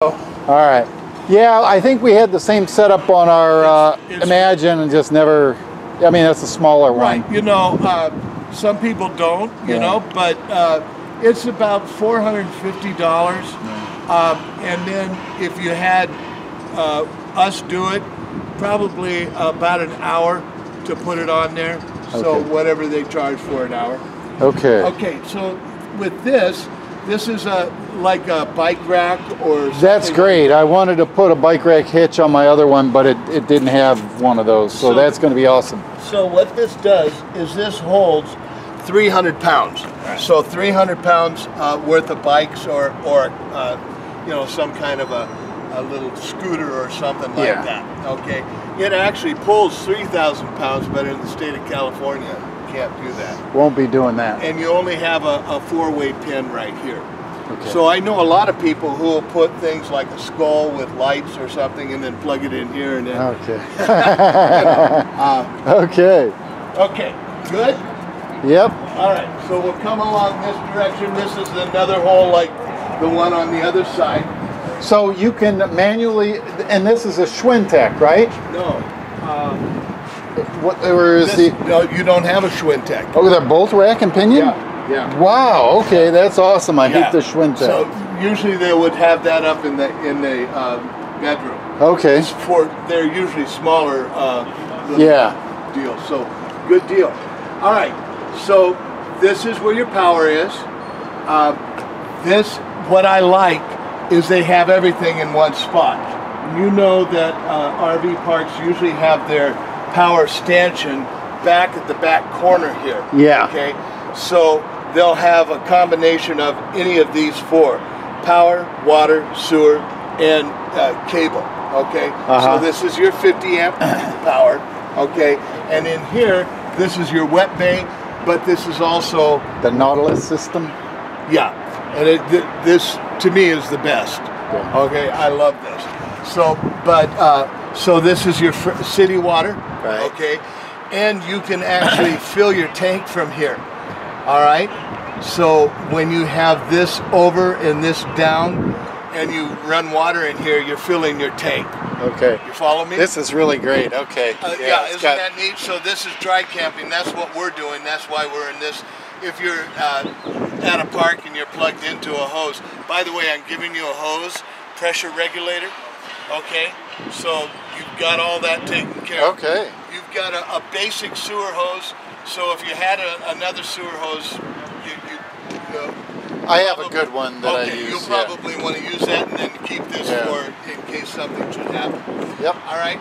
All right. Yeah, I think we had the same setup on our Imagine and just never, I mean, that's a smaller one. Right, you know, some people don't, you know, but it's about $450. And then if you had us do it, probably about an hour to put it on there. So whatever they charge for an hour. Okay. Okay, so with this is like a bike rack or something. That's great. I wanted to put a bike rack hitch on my other one, but it didn't have one of those, so that's going to be awesome. So what this does is this holds 300 pounds. Right. So 300 pounds worth of bikes or you know, some kind of a little scooter or something like that. Okay. It actually pulls 3,000 pounds, but in the state of California, you can't do that. Won't be doing that. And you only have a four-way pin right here. Okay. So I know a lot of people who will put things like a skull with lights or something and then plug it in here and then. Okay. You know, okay. Okay. Good? Yep. All right. So we'll come along this direction. This is another hole like the one on the other side. So you can manually, and this is a Schwintek, right? No. Where is the? No, you don't have a Schwintek. Oh, they're both rack and pinion? Yeah. Yeah. Wow. Okay, that's awesome. I hate the Schwintek. So usually they would have that up in the bedroom. Okay. They're usually smaller. Deal. So good deal. All right. So this is where your power is. What I like is they have everything in one spot. You know that RV parks usually have their power stanchion back at the back corner here. Yeah. Okay. So they'll have a combination of any of these four: power, water, sewer, and cable. Okay. So this is your 50 amp power. Okay. And in here, this is your wet bay, but this is also the Nautilus system. Yeah. And this to me is the best. Okay, I love this. So, so this is your city water. Right. Okay, and you can actually fill your tank from here. All right. So when you have this over and this down, and you run water in here, you're filling your tank. Okay. You follow me? This is really great. Okay. Yeah, isn't that neat? So this is dry camping. That's what we're doing. That's why we're in this. If you're at a park and you're plugged into a hose, by the way, I'm giving you a hose pressure regulator. Okay. So you've got all that taken care of. Okay. You've got a basic sewer hose. So if you had another sewer hose, I have a good one that I use. You'll probably want to use that and then keep this for in case something should happen. Yep. All right.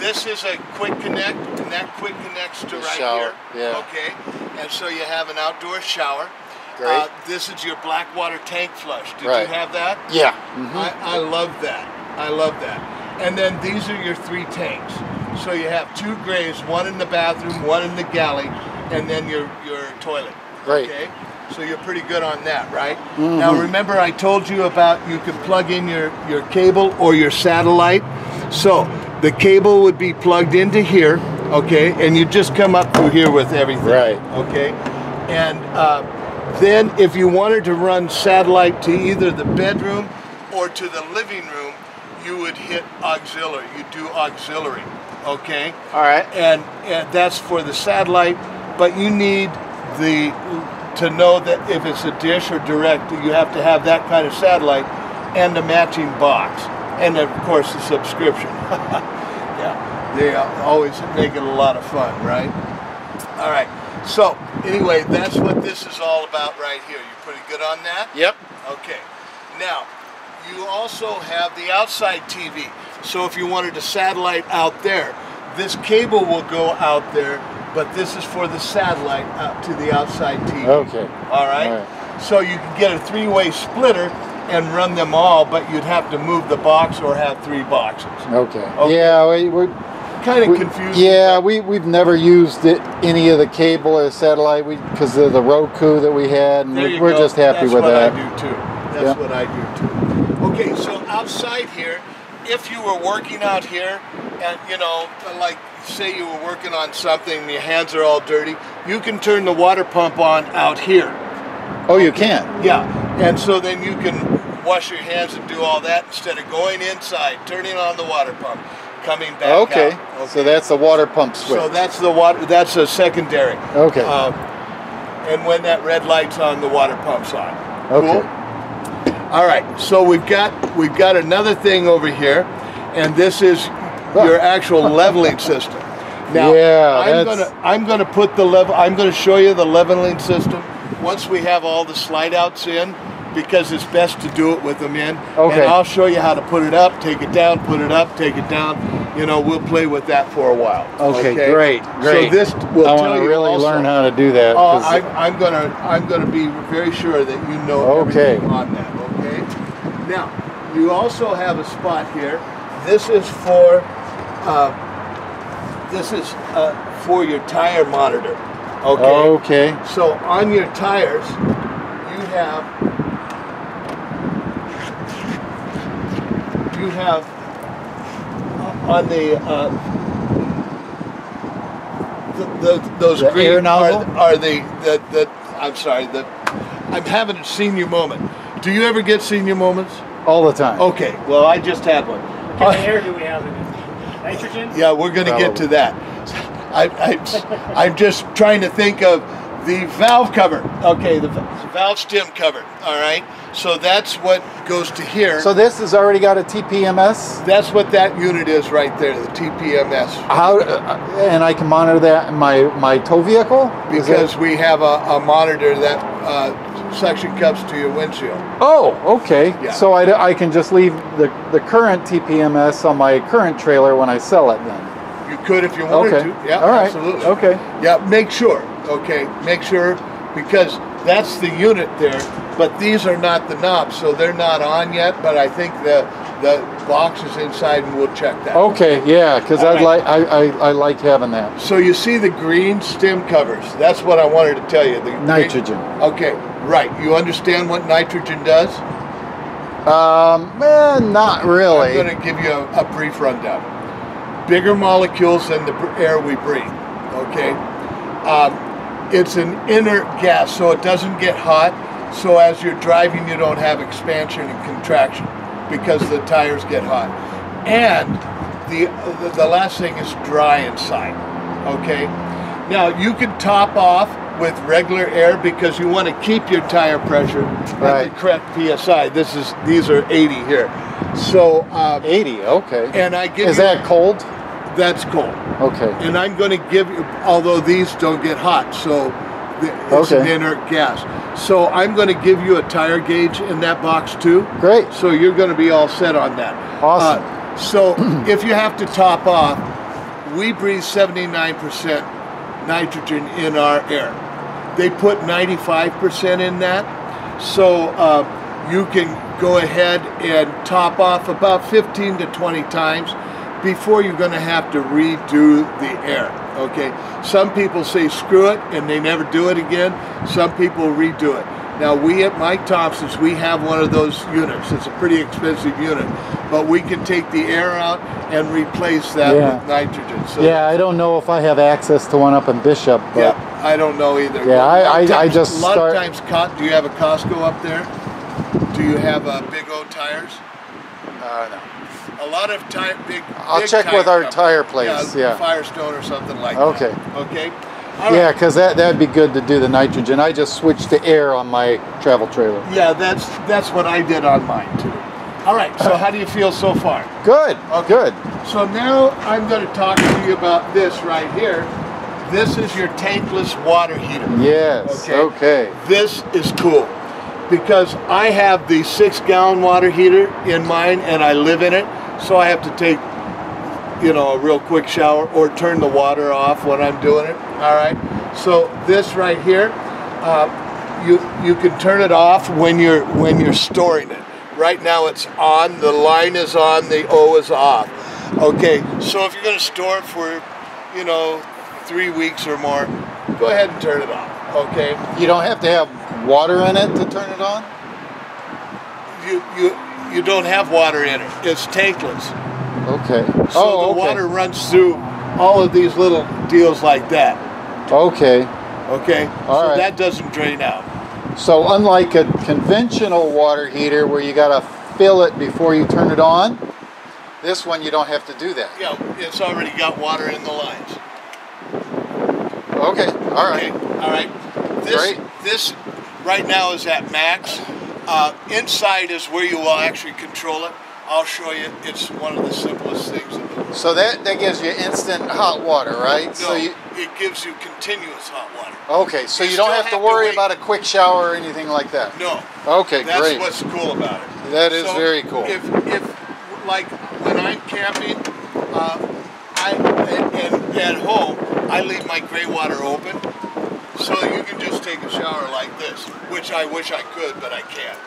This is a quick connect, and that quick connects to right here. Yeah. Okay. And so you have an outdoor shower. Great. This is your black water tank flush. Did you have that? Yeah. I love that. I love that. And then these are your three tanks. So you have two grays, one in the bathroom, one in the galley, and then your toilet. Great. Okay. So you're pretty good on that, right? Now remember I told you about you could plug in your cable or your satellite. So the cable would be plugged into here, okay, and you just come up through here with everything. Right. Okay. And then if you wanted to run satellite to either the bedroom or to the living room, you would hit auxiliary. You do auxiliary. Okay. All right. And that's for the satellite, but you need to know that if it's a dish or direct, you have to have that kind of satellite and a matching box, and of course the subscription. Yeah, they always make it a lot of fun, right? All right. So anyway, that's what this is all about right here. You pretty good on that? Yep. Okay. Now, you also have the outside TV. So if you wanted a satellite out there, this cable will go out there, but this is for the satellite out to the outside TV. Okay. All right? So you can get a three-way splitter and run them all, but you'd have to move the box or have three boxes. Okay. Yeah, we're kind of confused. Yeah, we've never used any of the cable or satellite because of the Roku that we had, and we're just happy with that. That's what I do too. That's what I do too. Okay, so outside here, if you were working out here, and you know, like say you were working on something and your hands are all dirty, you can turn the water pump on out here. Oh, you can? Yeah, and so then you can wash your hands and do all that instead of going inside, turning on the water pump, coming back okay. out. Okay. So that's the water pump switch. So that's the water. That's a secondary. Okay. And when that red light's on, the water pump's on. Okay. Cool? All right. So we've got another thing over here, and this is your actual leveling system. Now, yeah, I'm gonna put the level. I'm gonna show you the leveling system once we have all the slide outs in, because it's best to do it with them in. Okay. And I'll show you how to put it up, take it down, put it up, take it down. You know, we'll play with that for a while. Okay, great. So this will I tell want to you really also, learn how to do that. I'm gonna be very sure that you know everything on that. Okay. Now, you also have a spot here. This is for your tire monitor. Okay. Okay. So on your tires, you have on those the green air nozzle? are the I'm sorry, I'm having a senior moment. Do you ever get senior moments? All the time. Okay, well I just had one. What kind of air do we have in it? Nitrogen? Yeah, we're going to get to that. I'm just trying to think of the valve cover. Okay, the valve stem cover. All right, so that's what goes to here. So this has already got a TPMS? That's what that unit is right there, the TPMS. How, and I can monitor that in my tow vehicle? Because we have a monitor that suction cups to your windshield. Oh, okay. Yeah. So I can just leave the current TPMS on my current trailer when I sell it then? You could if you wanted to. Yeah, all right. Absolutely. Okay. Yeah, make sure. Okay, make sure, because that's the unit there, but these are not the knobs, so they're not on yet, but I think the box is inside and we'll check that. Okay, yeah, because I right. like having that. So you see the green stem covers. That's what I wanted to tell you. The Nitrogen. Okay, right. You understand what nitrogen does? Not really. I'm going to give you a brief rundown. Bigger molecules than the air we breathe, okay? It's an inert gas, so it doesn't get hot, so as you're driving you don't have expansion and contraction because the tires get hot. And the last thing is dry inside, okay? Now you can top off with regular air because you want to keep your tire pressure at the correct PSI. These are 80 here. So 80, okay. And I give Is that cold? That's cold. Okay. And I'm going to give you, although these don't get hot, so it's an inert gas. So I'm going to give you a tire gauge in that box too. Great. So you're going to be all set on that. Awesome. So if you have to top off, we breathe 79% nitrogen in our air. They put 95% in that. So you can go ahead and top off about 15 to 20 times before you're going to have to redo the air, okay? Some people say screw it and they never do it again. Some people redo it. Now we at Mike Thompson's, we have one of those units. It's a pretty expensive unit, but we can take the air out and replace that with nitrogen. So yeah, I don't know if I have access to one up in Bishop. But yeah, I don't know either. Yeah, I just a lot of times, do you have a Costco up there? Do you have big old tires? No. A lot of big I'll check with our tire place. Yeah, Firestone or something like that. Okay. Okay. Yeah, because that'd be good to do the nitrogen. I just switched to air on my travel trailer. Yeah, that's what I did on mine too. All right. So how do you feel so far? Good. Okay. Good. So now I'm going to talk to you about this right here. This is your tankless water heater. Yes. Okay. This is cool because I have the 6-gallon water heater in mine and I live in it. So I have to take, a real quick shower or turn the water off when I'm doing it. All right. So this right here, you can turn it off when you're storing it. Right now it's on. The line is on. The O is off. Okay. So if you're going to store it for, 3 weeks or more, go ahead and turn it off. Okay. You don't have to have water in it to turn it on? You don't have water in it. It's tankless. Okay. So the water runs through all of these little deals like that. Okay. Okay. All right. That doesn't drain out. So unlike a conventional water heater where you got to fill it before you turn it on, this one you don't have to do that. Yeah, it's already got water in the lines. Okay, all right. Okay, all right. This right now is at max. Inside is where you will actually control it. I'll show you. It's one of the simplest things in the world. So that gives you instant hot water, right? No, so it gives you continuous hot water. Okay, so you don't have to worry about a quick shower or anything like that? No. Okay, That's great. what's cool about it. That is very cool. If like when I'm camping, at home, I leave my gray water open, so you can just take a shower like this, which I wish I could, but I can't.